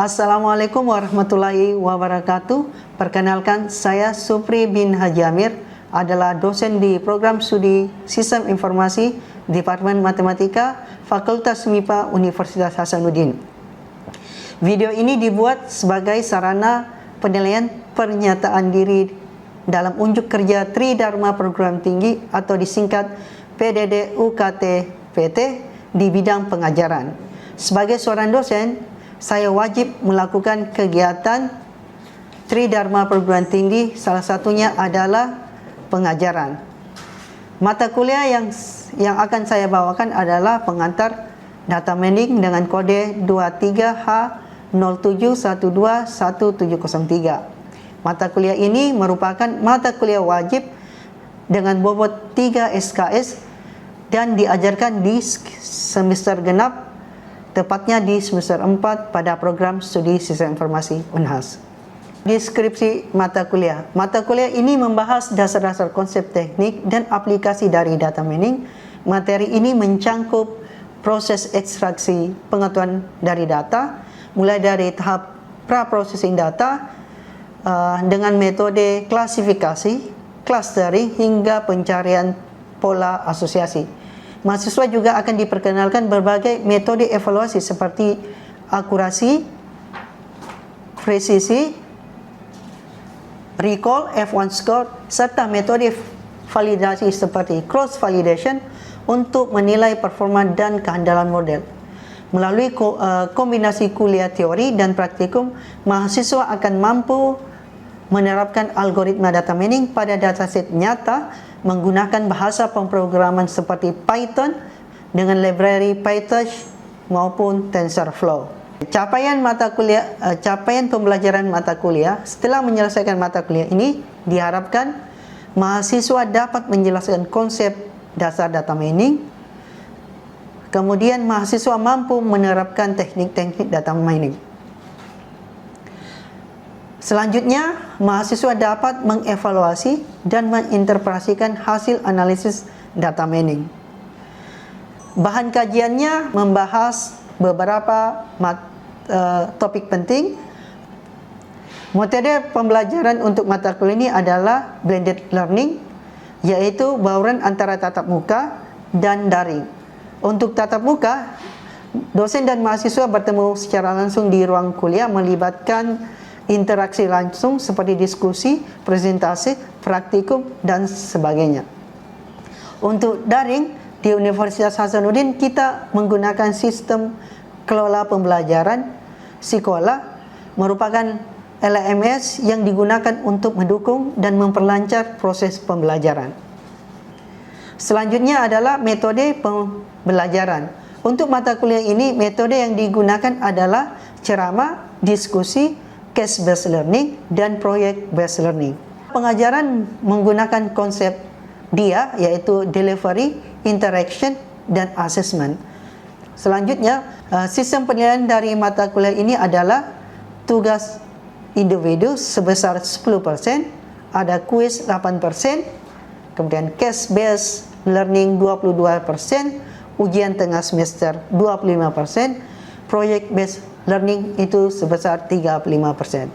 Assalamualaikum warahmatullahi wabarakatuh. Perkenalkan, saya Supri bin Haji Amir, adalah dosen di program studi Sistem Informasi Departemen Matematika Fakultas MIPA Universitas Hasanuddin. Video ini dibuat sebagai sarana penilaian pernyataan diri dalam unjuk kerja Tridharma Perguruan Tinggi atau disingkat PDD UKT PT di bidang pengajaran. Sebagai seorang dosen, saya wajib melakukan kegiatan Tridharma Perguruan Tinggi, salah satunya adalah pengajaran. Mata kuliah yang akan saya bawakan adalah pengantar data mining dengan kode 23H07121703. Mata kuliah ini merupakan mata kuliah wajib dengan bobot 3 SKS dan diajarkan di semester genap, tepatnya di semester 4 pada program studi Sistem Informasi Unhas. Deskripsi mata kuliah. Mata kuliah ini membahas dasar-dasar konsep teknik dan aplikasi dari data mining. Materi ini mencangkup proses ekstraksi pengetahuan dari data, mulai dari tahap pra-processing data dengan metode klasifikasi, clustering, hingga pencarian pola asosiasi. Mahasiswa juga akan diperkenalkan berbagai metode evaluasi seperti akurasi, presisi, recall, F1 score, serta metode validasi seperti cross validation untuk menilai performa dan kehandalan model. Melalui kombinasi kuliah teori dan praktikum, mahasiswa akan mampu menerapkan algoritma data mining pada dataset nyata menggunakan bahasa pemrograman seperti Python dengan library PyTorch maupun TensorFlow. Capaian pembelajaran mata kuliah. Setelah menyelesaikan mata kuliah ini, diharapkan mahasiswa dapat menjelaskan konsep dasar data mining. Kemudian mahasiswa mampu menerapkan teknik-teknik data mining. Selanjutnya, mahasiswa dapat mengevaluasi dan menginterpretasikan hasil analisis data mining. Bahan kajiannya membahas beberapa topik penting. Metode pembelajaran untuk mata kuliah ini adalah blended learning, yaitu bauran antara tatap muka dan daring. Untuk tatap muka, dosen dan mahasiswa bertemu secara langsung di ruang kuliah, melibatkan interaksi langsung seperti diskusi, presentasi, praktikum, dan sebagainya. Untuk daring, di Universitas Hasanuddin kita menggunakan sistem kelola pembelajaran Sekolah, merupakan LMS yang digunakan untuk mendukung dan memperlancar proses pembelajaran. Selanjutnya adalah metode pembelajaran. Untuk mata kuliah ini, metode yang digunakan adalah ceramah, diskusi, case-based learning, dan project-based learning. Pengajaran menggunakan konsep DIA, yaitu delivery, interaction, dan assessment. Selanjutnya, sistem penilaian dari mata kuliah ini adalah tugas individu sebesar 10%, ada kuis 8%, kemudian case-based learning 22%, ujian tengah semester 25%, project-based learning itu sebesar 35%.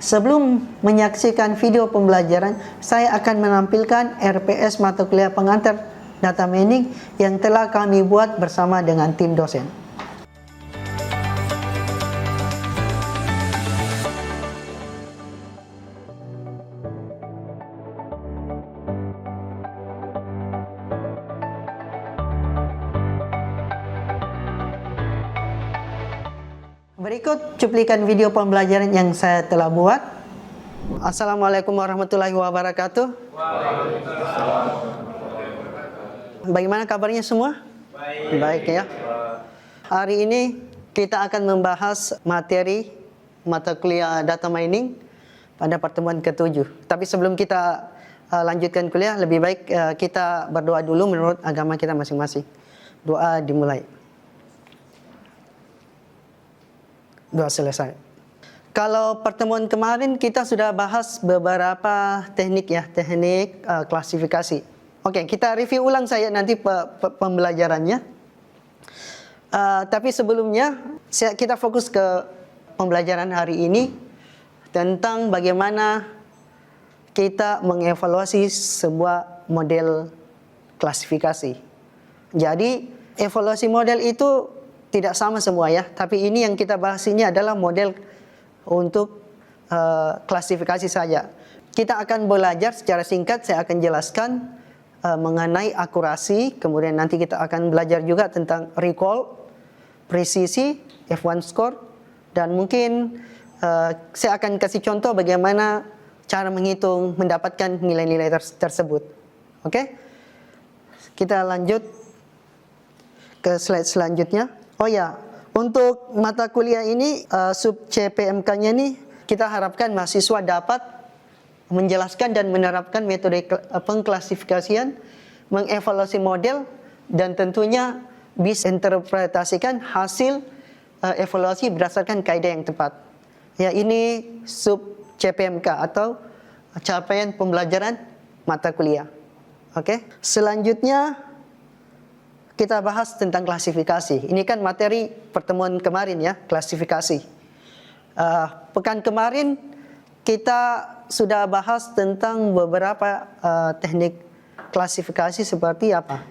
Sebelum menyaksikan video pembelajaran, saya akan menampilkan RPS mata kuliah pengantar data mining yang telah kami buat bersama dengan tim dosen. Berikut cuplikan video pembelajaran yang saya telah buat. Assalamualaikum warahmatullahi wabarakatuh. Bagaimana kabarnya semua? Baik ya. Hari ini kita akan membahas materi mata kuliah data mining pada pertemuan ke-7. Tapi sebelum kita lanjutkan kuliah, lebih baik kita berdoa dulu menurut agama kita masing-masing. Doa dimulai. Doa selesai. Kalau pertemuan kemarin kita sudah bahas beberapa teknik ya, teknik klasifikasi. Oke, kita review ulang saya nanti pembelajarannya. Tapi sebelumnya kita fokus ke pembelajaran hari ini tentang bagaimana kita mengevaluasi sebuah model klasifikasi. Jadi evaluasi model itu tidak sama semua ya, tapi ini yang kita bahas ini adalah model untuk klasifikasi saja. Kita akan belajar secara singkat, saya akan jelaskan mengenai akurasi, kemudian nanti kita akan belajar juga tentang recall, presisi, F1 score, dan mungkin saya akan kasih contoh bagaimana cara menghitung mendapatkan nilai-nilai tersebut. Oke? Kita lanjut ke slide selanjutnya. Oh ya, untuk mata kuliah ini sub CPMK-nya nih kita harapkan mahasiswa dapat menjelaskan dan menerapkan metode pengklasifikasian, mengevaluasi model, dan tentunya bisa interpretasikan hasil evaluasi berdasarkan kaidah yang tepat. Ya, ini sub CPMK atau capaian pembelajaran mata kuliah. Oke. Selanjutnya kita bahas tentang klasifikasi. Ini kan materi pertemuan kemarin ya, klasifikasi. Pekan kemarin kita sudah bahas tentang beberapa teknik klasifikasi seperti apa?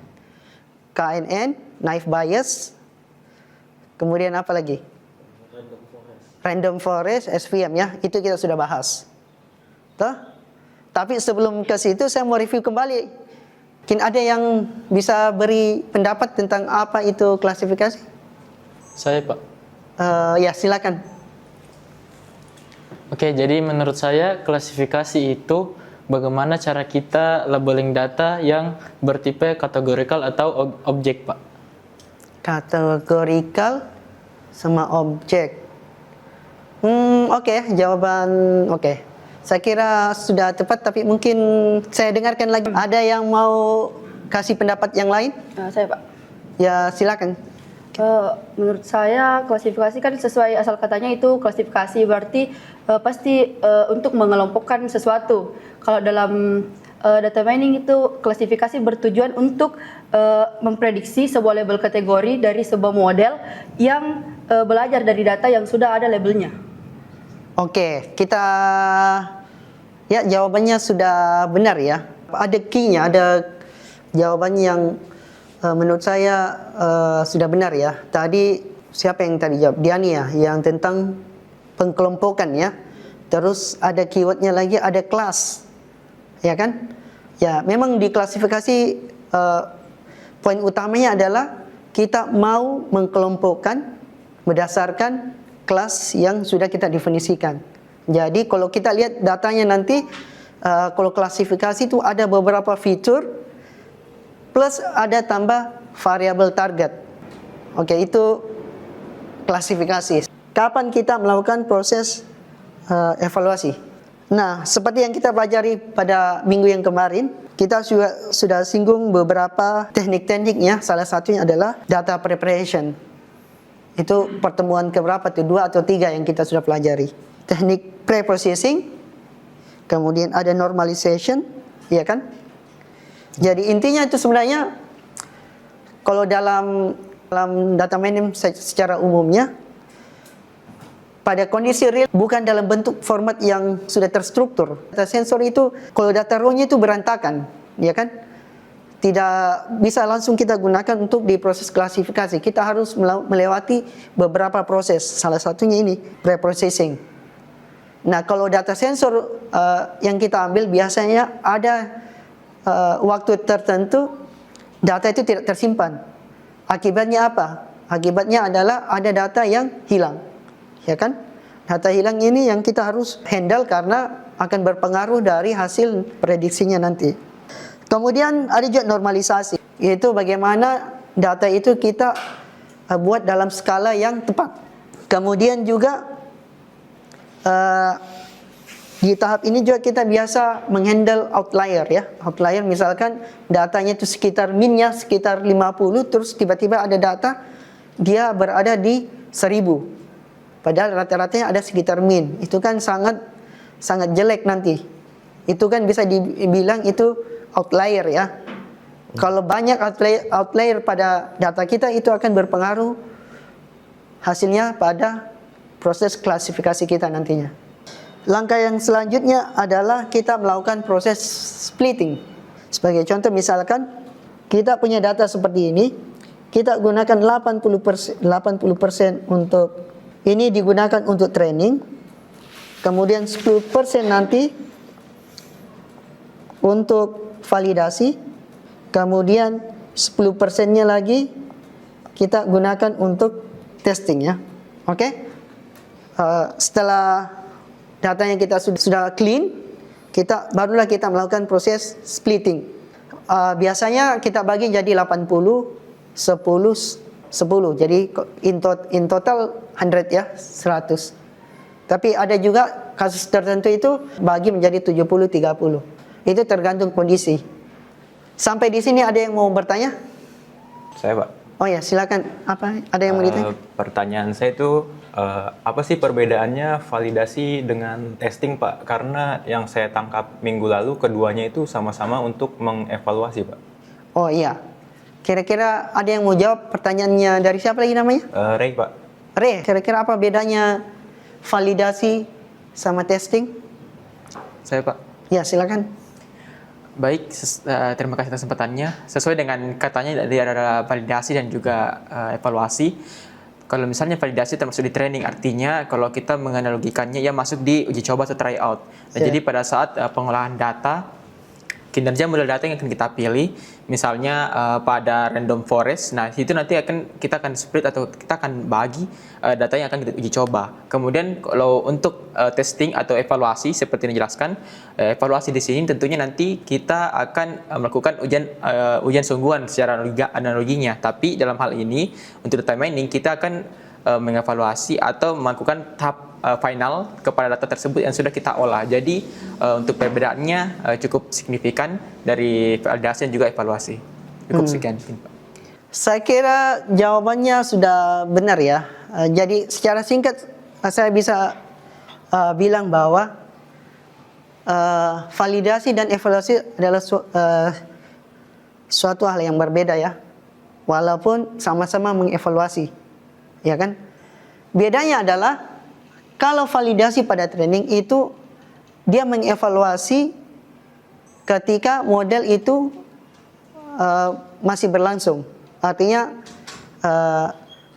KNN, naive Bayes, kemudian apa lagi? Random forest, SVM ya, itu kita sudah bahas. Tuh? Tapi sebelum ke situ saya mau review kembali. Mungkin ada yang bisa beri pendapat tentang apa itu klasifikasi? Saya, Pak. Ya, silakan. Oke, jadi menurut saya klasifikasi itu bagaimana cara kita labeling data yang bertipe kategorikal atau objek, Pak. Kategorikal sama objek. Oke, jawaban oke. Saya kira sudah tepat, tapi mungkin saya dengarkan lagi. Ada yang mau kasih pendapat yang lain? Saya, Pak. Ya, silakan. Menurut saya klasifikasi kan sesuai asal katanya itu klasifikasi, berarti pasti untuk mengelompokkan sesuatu. Kalau dalam data mining itu klasifikasi bertujuan untuk memprediksi sebuah label kategori dari sebuah model yang belajar dari data yang sudah ada labelnya. Oke, kita ya jawabannya sudah benar ya. Ada key-nya, ada jawaban yang menurut saya sudah benar ya. Tadi siapa yang tadi jawab? Diani ya, yang tentang pengkelompokan ya. Terus ada keywordnya lagi, ada kelas, ya kan? Ya, memang di klasifikasi poin utamanya adalah kita mau mengkelompokkan berdasarkan kelas yang sudah kita definisikan. Jadi kalau kita lihat datanya nanti, kalau klasifikasi itu ada beberapa fitur plus ada tambah variabel target. Oke, itu klasifikasi. Kapan kita melakukan proses evaluasi? Nah, seperti yang kita pelajari pada minggu yang kemarin, kita sudah singgung beberapa teknik-tekniknya. Salah satunya adalah data preparation. Itu pertemuan keberapa tuh? 2 atau 3 yang kita sudah pelajari. Teknik pre-processing, kemudian ada normalization, ya kan? Jadi intinya itu sebenarnya kalau dalam data mining secara umumnya pada kondisi real bukan dalam bentuk format yang sudah terstruktur. Data sensor itu kalau data raw-nya itu berantakan, ya kan? Tidak bisa langsung kita gunakan untuk diproses klasifikasi. Kita harus melewati beberapa proses. Salah satunya ini pre-processing. Nah, kalau data sensor yang kita ambil biasanya ada waktu tertentu data itu tidak tersimpan. Akibatnya apa? Akibatnya adalah ada data yang hilang, ya kan? Data hilang ini yang kita harus handle karena akan berpengaruh dari hasil prediksinya nanti. Kemudian ada juga normalisasi, yaitu bagaimana data itu kita buat dalam skala yang tepat. Kemudian juga di tahap ini juga kita biasa menghandle outlier ya. Outlier misalkan datanya itu sekitar minnya sekitar 50, terus tiba-tiba ada data dia berada di 1000. Padahal rata-ratanya ada sekitar min. Itu kan sangat jelek nanti. Itu kan bisa dibilang itu outlier ya. Kalau banyak outlier pada data kita itu akan berpengaruh hasilnya pada proses klasifikasi kita nantinya. Langkah yang selanjutnya adalah kita melakukan proses splitting. Sebagai contoh misalkan kita punya data seperti ini, kita gunakan 80% untuk ini digunakan untuk training, kemudian 10% nanti untuk validasi, kemudian 10%-nya lagi kita gunakan untuk testing ya. Oke? Setelah datanya kita sudah clean, barulah kita melakukan proses splitting. Biasanya kita bagi jadi 80, 10, 10. Jadi in total 100 ya, 100. Tapi ada juga kasus tertentu itu bagi menjadi 70, 30. Itu tergantung kondisi. Sampai di sini ada yang mau bertanya? Saya, Pak. Oh ya, silakan. Apa? Ada yang mau ditanya? Pertanyaan saya itu apa sih perbedaannya validasi dengan testing, Pak? Karena yang saya tangkap minggu lalu keduanya itu sama-sama untuk mengevaluasi, Pak. Oh iya. Kira-kira ada yang mau jawab pertanyaannya dari siapa lagi namanya? Ray, Pak. Ray, kira-kira apa bedanya validasi sama testing? Saya, Pak. Ya, silakan. Baik, terima kasih atas kesempatannya. Sesuai dengan katanya tadi ada validasi dan juga evaluasi. Kalau misalnya validasi termasuk di training, artinya kalau kita menganalogikannya ya masuk di uji coba atau try out. Dan jadi pada saat pengolahan data, kinerja model data yang akan kita pilih, misalnya pada random forest, nah itu nanti kita akan split atau kita akan bagi data yang akan kita uji coba. Kemudian kalau untuk testing atau evaluasi seperti yang dijelaskan, evaluasi di sini tentunya nanti kita akan melakukan ujian sungguhan secara analoginya. Tapi dalam hal ini untuk data mining kita akan mengevaluasi atau melakukan tahap final kepada data tersebut yang sudah kita olah. Jadi untuk perbedaannya cukup signifikan dari validasi dan juga evaluasi. Cukup sekian, Pak. Saya kira jawabannya sudah benar ya. Jadi secara singkat saya bisa bilang bahwa validasi dan evaluasi adalah suatu hal yang berbeda ya. Walaupun sama-sama mengevaluasi, ya kan? Bedanya adalah kalau validasi pada training itu dia mengevaluasi ketika model itu masih berlangsung. Artinya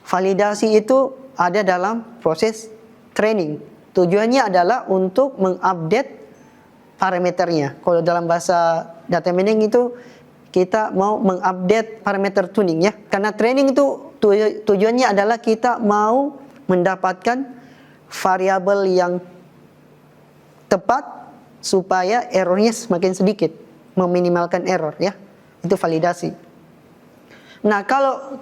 validasi itu ada dalam proses training. Tujuannya adalah untuk mengupdate parameternya. Kalau dalam bahasa data mining itu kita mau mengupdate parameter tuning ya. Karena training itu tujuannya adalah kita mau mendapatkan variabel yang tepat supaya errornya semakin sedikit, meminimalkan error ya. Itu validasi. Nah,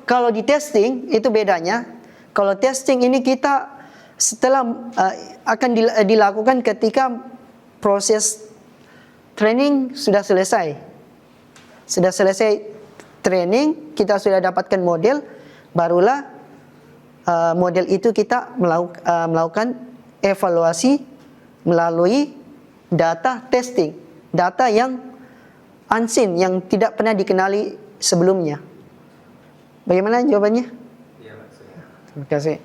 kalau di testing itu bedanya. Kalau testing ini kita setelah akan dilakukan ketika proses training sudah selesai. Sudah selesai training, kita sudah dapatkan model, barulah model itu kita melakukan evaluasi melalui data testing, data yang unseen, yang tidak pernah dikenali sebelumnya. Bagaimana jawabannya? Terima kasih.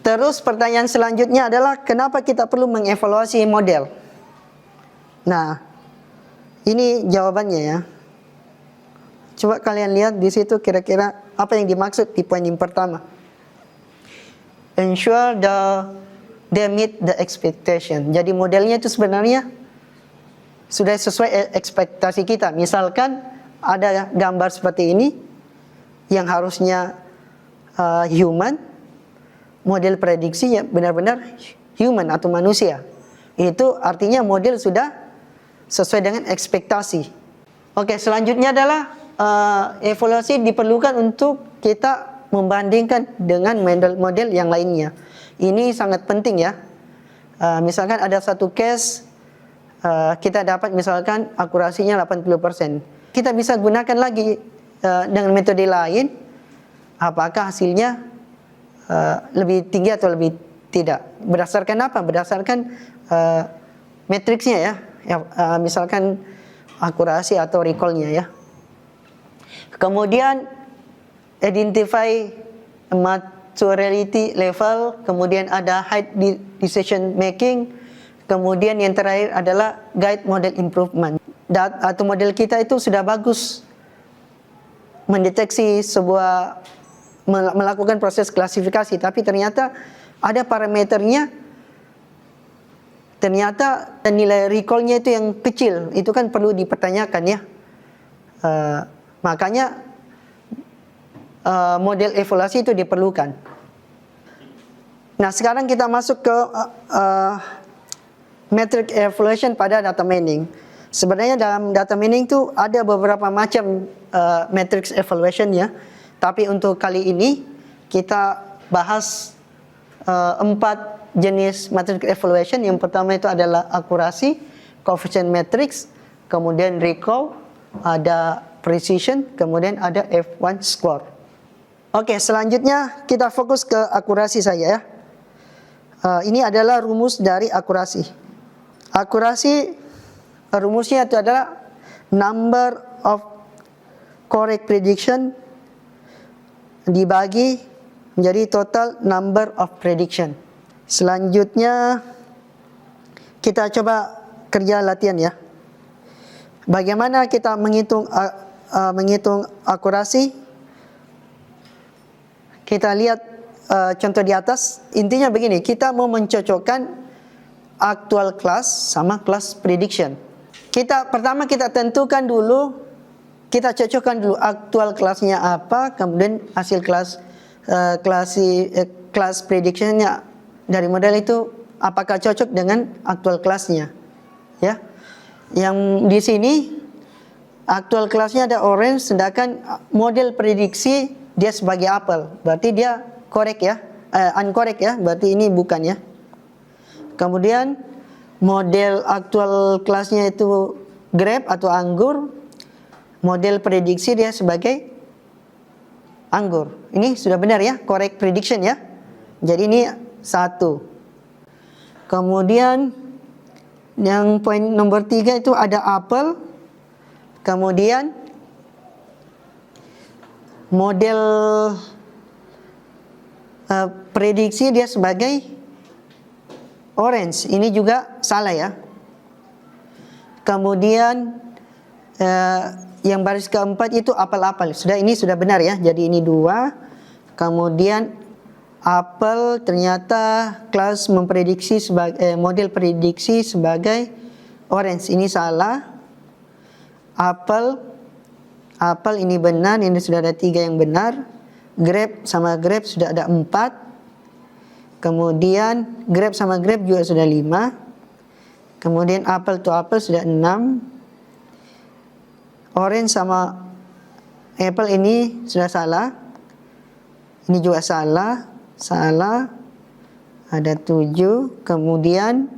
Terus pertanyaan selanjutnya adalah kenapa kita perlu mengevaluasi model? Nah, ini jawabannya ya. Coba kalian lihat di situ kira-kira apa yang dimaksud di poin yang pertama. Ensure they meet the expectation. Jadi modelnya itu sebenarnya sudah sesuai ekspektasi kita. Misalkan ada gambar seperti ini yang harusnya human, model prediksinya benar-benar human atau manusia. Itu artinya model sudah sesuai dengan ekspektasi. Oke, selanjutnya adalah evaluasi diperlukan untuk kita membandingkan dengan model yang lainnya. Ini sangat penting ya. Misalkan ada satu case kita dapat misalkan akurasinya 80%. Kita bisa gunakan lagi dengan metode lain. Apakah hasilnya lebih tinggi atau lebih tidak? Berdasarkan apa? Berdasarkan matriksnya ya. Misalkan akurasi atau recall-nya ya. Kemudian identify match to reality level, kemudian ada height decision making, kemudian yang terakhir adalah guide model improvement. Atau model kita itu sudah bagus mendeteksi sebuah, melakukan proses klasifikasi, tapi ternyata ada parameternya, ternyata nilai recall-nya itu yang kecil, itu kan perlu dipertanyakan ya. Makanya model evaluasi itu diperlukan. Nah, sekarang kita masuk ke metric evaluation pada data mining. Sebenarnya dalam data mining itu ada beberapa macam matrix evaluation ya. Tapi untuk kali ini kita bahas 4 jenis matrix evaluation. Yang pertama itu adalah akurasi, coefficient matrix, kemudian recall, ada precision, kemudian ada F1 score. Oke, selanjutnya kita fokus ke akurasi saja ya. Ini adalah rumus dari akurasi. Akurasi rumusnya itu adalah number of correct prediction dibagi menjadi total number of prediction. Selanjutnya kita coba kerja latihan ya. Bagaimana kita menghitung akurasi? Kita lihat contoh di atas. Intinya begini, kita mau mencocokkan actual class sama class prediction. Pertama kita tentukan dulu, kita cocokkan dulu actual kelasnya apa, kemudian hasil kelas predictionnya dari model itu apakah cocok dengan actual kelasnya, ya. Yang di sini actual kelasnya ada orange, sedangkan model prediksi dia sebagai apel, berarti dia correct ya, uncorrect ya, berarti ini bukan ya. Kemudian model aktual kelasnya itu grape atau anggur, model prediksi dia sebagai anggur. Ini sudah benar ya, correct prediction ya. Jadi ini 1. Kemudian yang poin nomor 3 itu ada apel. Kemudian model prediksi dia sebagai orange, ini juga salah ya. Kemudian yang baris keempat itu apel-apel. Ini sudah benar ya. Jadi ini 2. Kemudian apel ternyata kelas memprediksi sebagai model prediksi sebagai orange. Ini salah. Apel ini benar. Ini sudah ada 3 yang benar. Grape sama grape sudah ada 4. Kemudian grape sama grape juga sudah 5. Kemudian apple to apple sudah 6. Orange sama apple ini sudah salah. Ini juga salah. Ada 7. Kemudian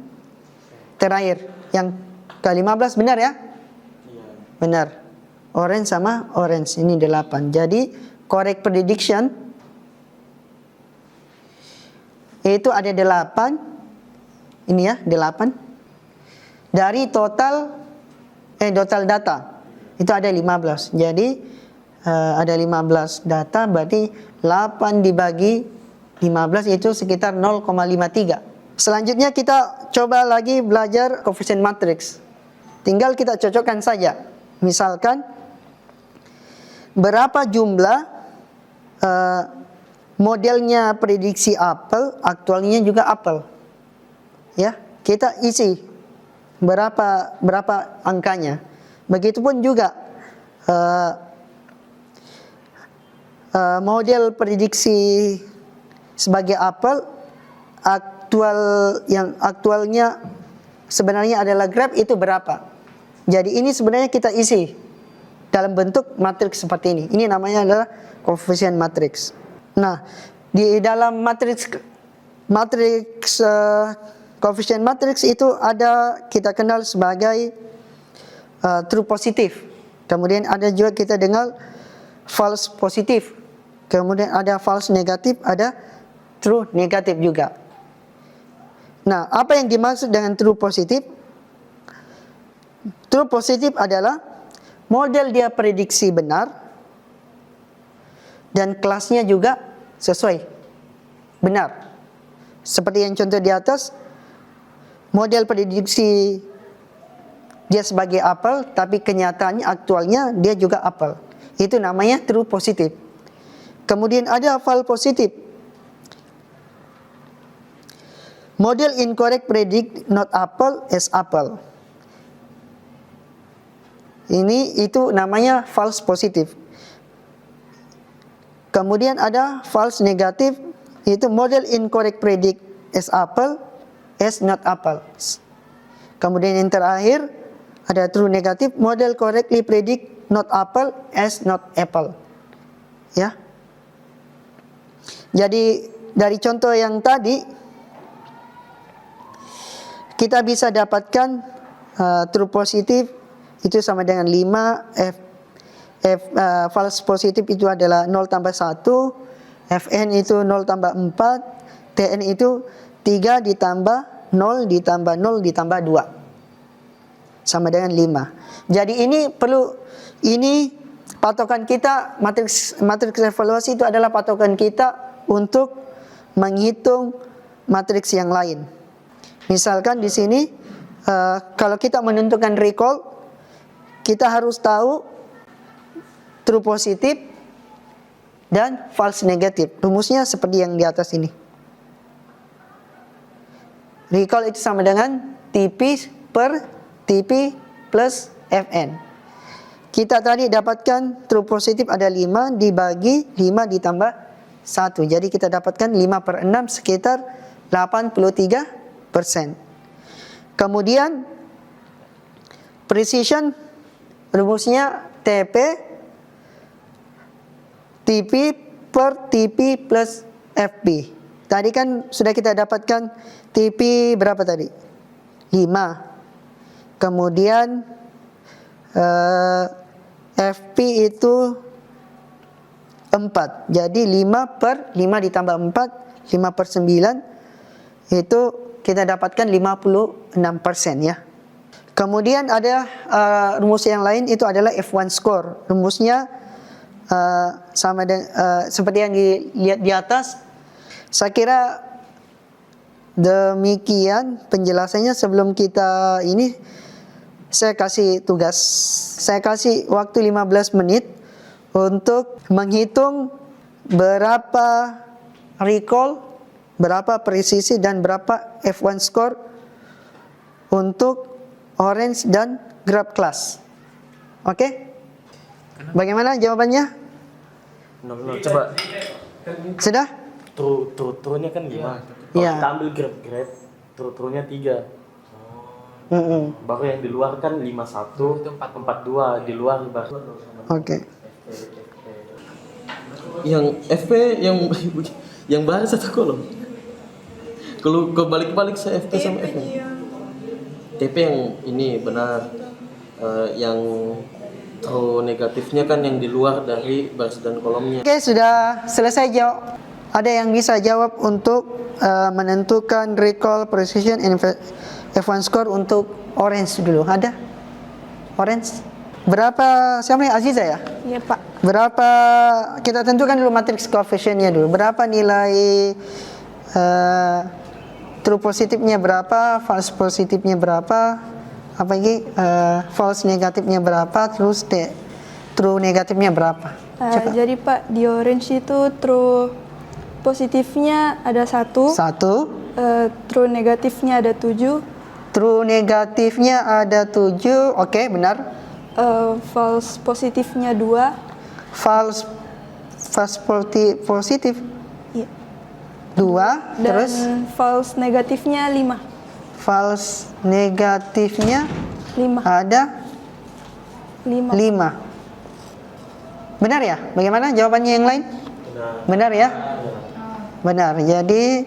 terakhir yang ke-15 benar ya? Benar. Orange sama orange ini 8. Jadi correct prediction itu ada 8. Ini ya, 8. Dari total data itu ada 15. Jadi ada 15 data, berarti 8 dibagi 15 itu sekitar 0,53. Selanjutnya kita coba lagi belajar coefficient matrix. Tinggal kita cocokkan saja. Misalkan berapa jumlah modelnya prediksi apel, aktualnya juga apel. Ya, kita isi berapa angkanya. Begitupun juga model prediksi sebagai apel, yang aktualnya sebenarnya adalah grape itu berapa. Jadi ini sebenarnya kita isi dalam bentuk matriks seperti ini. Ini namanya adalah coefficient matrix. Nah, di dalam matriks coefficient matrix itu ada kita kenal sebagai true positif. Kemudian ada juga kita dengar false positif. Kemudian ada false negatif, ada true negatif juga. Nah, apa yang dimaksud dengan true positif? True positif adalah model dia prediksi benar dan kelasnya juga sesuai. benar. Seperti yang contoh di atas, model prediksi dia sebagai apel, tapi kenyataannya aktualnya dia juga apel. Itu namanya true positif. Kemudian ada false positif. Model incorrect predict not apple as apple. Itu namanya false positif. Kemudian ada false negatif, itu model incorrect predict as apple as not apple. Kemudian yang terakhir ada true negatif, model correctly predict not apple as not apple. Ya. Jadi dari contoh yang tadi kita bisa dapatkan true positif itu sama dengan 5, false positif itu adalah 0 tambah 1, Fn itu 0 tambah 4, Tn itu 3 ditambah 0 ditambah 0 ditambah 2 sama dengan 5. Jadi ini patokan kita, matriks evaluasi itu adalah patokan kita untuk menghitung matriks yang lain. Misalkan di sini kalau kita menentukan recall, kita harus tahu true positif dan false negatif. Rumusnya seperti yang di atas ini. Recall itu sama dengan TP per TP plus Fn. Kita tadi dapatkan true positif ada 5 dibagi 5 ditambah 1. Jadi kita dapatkan 5 per 6 sekitar 83%. Kemudian precision rumusnya TP TP per TP plus FP. Tadi kan sudah kita dapatkan TP berapa tadi? 5. Kemudian FP itu 4. Jadi 5 per 5 ditambah 4, 5 per 9 itu kita dapatkan 56% ya. Kemudian ada rumus yang lain, itu adalah F1 score. Rumusnya sama dengan seperti yang dilihat di atas. Saya kira demikian penjelasannya. Sebelum kita ini, saya kasih tugas. Saya kasih waktu 15 menit untuk menghitung berapa recall, berapa presisi, dan berapa F1 score untuk orange dan grab class. Oke? Bagaimana jawabannya? Coba. Sudah? True-nya kan 5. Kalau Iya. kita ambil grab, true-nya 3. Baru yang di luar kan 51, 42 di luar baru. Oke. Yang FP yang baru satu kolom. Kalau kebalik-balik saya FP sama FP. TP yang ini benar. Yang true negatifnya kan yang di luar dari baris dan kolomnya. Oke, sudah selesai jawab. Ada yang bisa jawab untuk menentukan recall, precision, and F1 score untuk orange dulu? Ada? Orange? Berapa? Siapa nih? Aziza ya? Iya Pak. Berapa? Kita tentukan dulu matriks coefficientnya dulu. Berapa nilai true positifnya berapa? False positifnya berapa? Apa lagi? False negatifnya berapa? Terus true negatifnya berapa? Jadi Pak, di orange itu true positifnya ada 1, true negatifnya ada 7, true negatifnya ada 7, oke, benar. false positifnya 2, False positif iya. 2, Dan terus false negatifnya 5. false negatifnya 5. ada 5. Benar ya? Bagaimana jawabannya yang lain? Benar ya? Benar. Jadi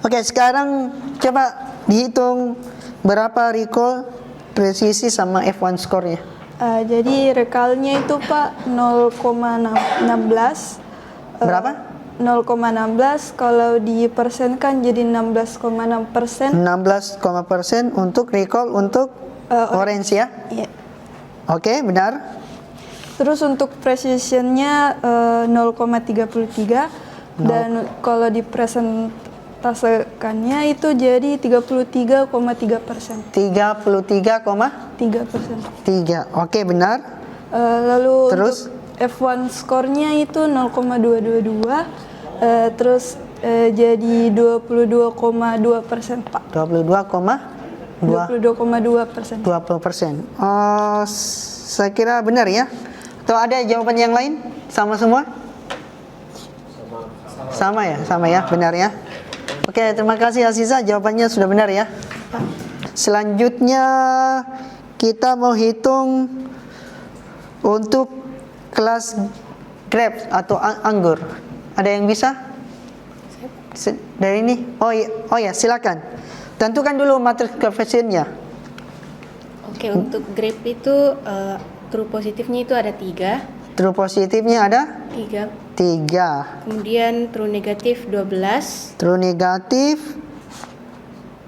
oke, sekarang coba dihitung berapa recall, presisi, sama F1 score-nya. Jadi recall-nya itu Pak 0,16. Berapa? 0,16 kalau dipersenkan jadi 16,6%. 16% untuk recall untuk orange ya? Iya. Oke, benar. Terus untuk precision-nya 0,33. Dan kalau dipresentasekannya itu jadi 33,3%. 33,3. Oke, benar. Lalu Terus? untuk F1 skornya itu 0,222, terus jadi 22,2%, Pak. 22,2%. 20%. Saya kira benar ya. Atau ada jawaban yang lain? Sama semua? Sama ya, benar ya. Oke, terima kasih Aziza, jawabannya sudah benar ya. Selanjutnya kita mau hitung untuk kelas grapes atau anggur. Ada yang bisa? Dari ini? Oh ya, silakan. Tentukan dulu matriks koefisiennya. Oke, untuk grape itu true positifnya itu ada 3. True positifnya ada 3. 3. Kemudian true negatif 12. True negatif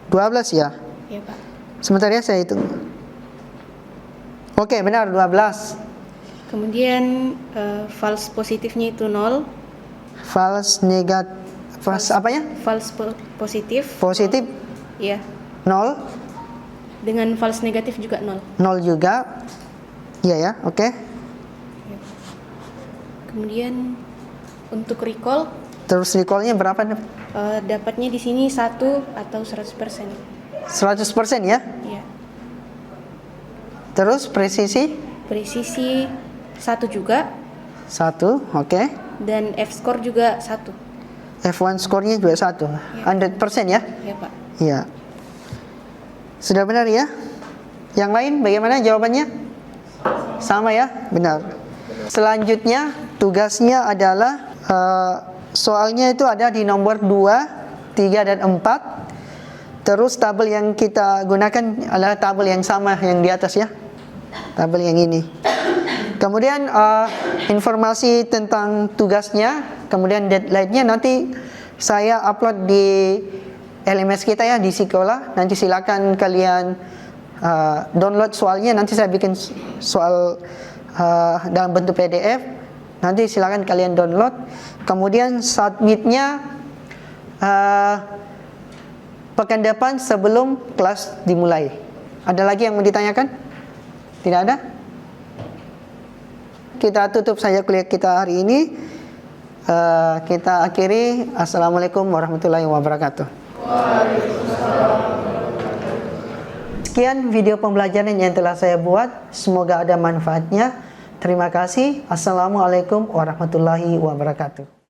12 ya. Ya, Pak. Sebentar ya, saya hitung. Oke, benar 12. Kemudian false positifnya itu 0. False negatif, apanya? False positif. Positif Ya. 0. Dengan false negatif juga 0. 0 juga. Iya ya, oke. Kemudian untuk recall Terus recall-nya berapa? dapatnya di sini 1 atau 100%. 100% ya. Ya. Terus presisi? Presisi 1 juga 1, oke. dan F score juga 1. F1 skornya juga 1. 100% ya? Ya, Pak. Iya. Sudah benar ya? Yang lain bagaimana jawabannya? Sama ya? Benar. Selanjutnya tugasnya adalah soalnya itu ada di nomor 2, 3 dan 4. Terus tabel yang kita gunakan adalah tabel yang sama yang di atas ya. Tabel yang ini. Kemudian informasi tentang tugasnya, kemudian deadline-nya nanti saya upload di LMS kita ya, di sekolah. Nanti silakan kalian download soalnya. Nanti saya bikin soal dalam bentuk PDF. Nanti silakan kalian download. Kemudian submitnya pekan depan sebelum kelas dimulai. Ada lagi yang mau ditanyakan? Tidak ada? Kita tutup saja kuliah kita hari ini. Kita akhiri. Assalamualaikum warahmatullahi wabarakatuh. Sekian video pembelajaran yang telah saya buat. Semoga ada manfaatnya. Terima kasih. Assalamualaikum warahmatullahi wabarakatuh.